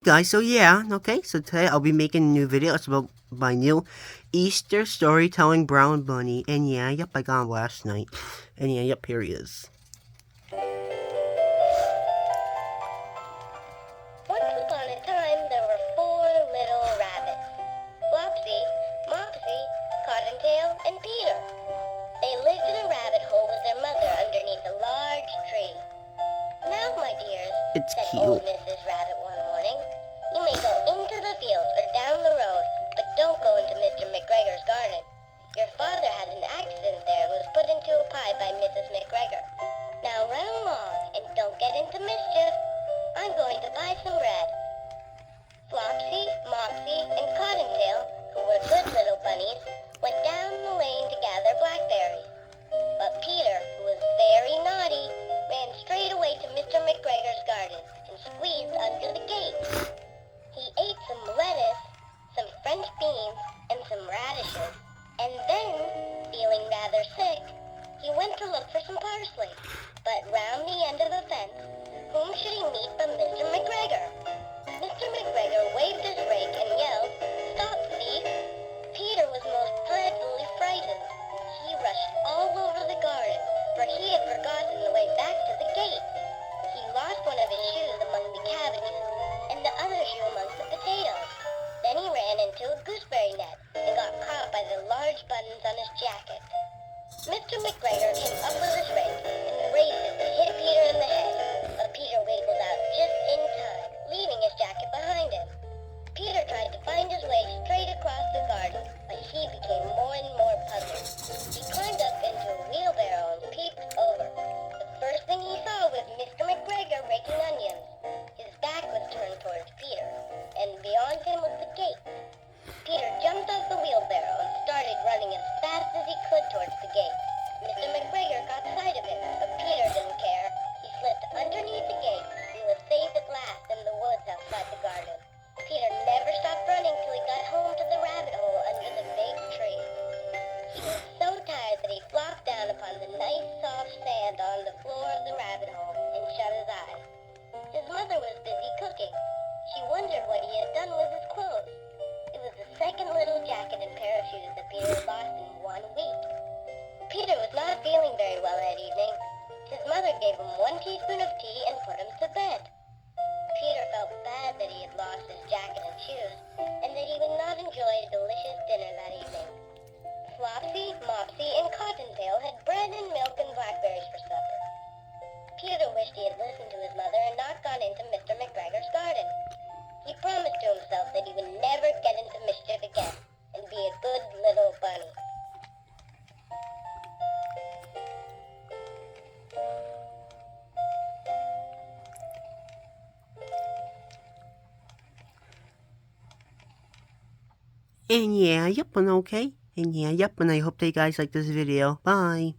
guys, so yeah, okay, so today I'll be making a new video. It's about my new Easter storytelling brown bunny. And yeah, yep, I got him last night. And yeah, yep, here he is. Once upon a time, there were 4 little rabbits. Flopsy, Mopsy, Cottontail, and Peter. They lived in a rabbit hole with their mother underneath a large tree. Now, my dears, It's said cute. old Mrs. Rabbit one morning, you may go into the fields or down the road, but don't go into Mr. McGregor's garden. Your father had an accident there and was put into a pie by Mrs. McGregor. Now run along and don't get into mischief. I'm going to buy some bread. Flopsy, Mopsy, and Cottontail, who were good little bunnies, went down the lane to gather blackberries. But Peter, who was very naughty, ran straight away to Mr. McGregor's garden and squeezed under the gate. He ate some lettuce, some French beans, and some radishes, and then, feeling rather sick, he went to look for some parsley. But round the end of the fence, whom should he meet but Mr. McGregor? Mr. McGregor waved his rake and yelled, "Stop, thief!" Peter was most dreadfully frightened. He rushed all over the garden, for he had forgotten the way back to the gate. He lost one of his shoes among the cabbages, and the other shoe amongst the potatoes. Then he ran into a gooseberry net, and got caught by the large buttons on his jacket. Mr. McGregor came up with his rake, and raised it to hit Peter in the head, but Peter wiggled out just in time, leaving his jacket behind him. Peter tried to find his way straight across the garden, but he became more and more puzzled. He climbed up into a wheelbarrow and peeped over. The first thing he saw was Mr. McGregor raking onions. His back was turned towards Peter, and beyond him was the gate. Peter jumped off the wheelbarrow and started running as fast as he could towards the gate. Mr. McGregor caught sight of him, but Peter didn't care. He slipped underneath the gate and was safe at last in the woods outside the garden. Peter never stopped running till he got home to the rabbit hole under the big tree. He was so tired that he flopped down upon the nice soft sand on the floor of the rabbit hole and shut his eyes. His mother was busy cooking. She wondered what he had done with his clothes. It was the second little jacket and pair of shoes that Peter had lost in 1 week. Peter was not feeling very well that evening. His mother gave him 1 teaspoon of tea and put him to bed. Peter felt bad that he had lost his jacket and shoes, and that he would not enjoy a delicious dinner that evening. Flopsy, Mopsy, and Cottontail had bread and milk and blackberries for supper. Peter wished he had listened to his mother and not gone into Mr. McGregor's garden. He promised to himself that he would never get into mischief again, and be a good little bunny. And yeah, yep, and okay. And yeah, yep, and I hope that you guys like this video. Bye.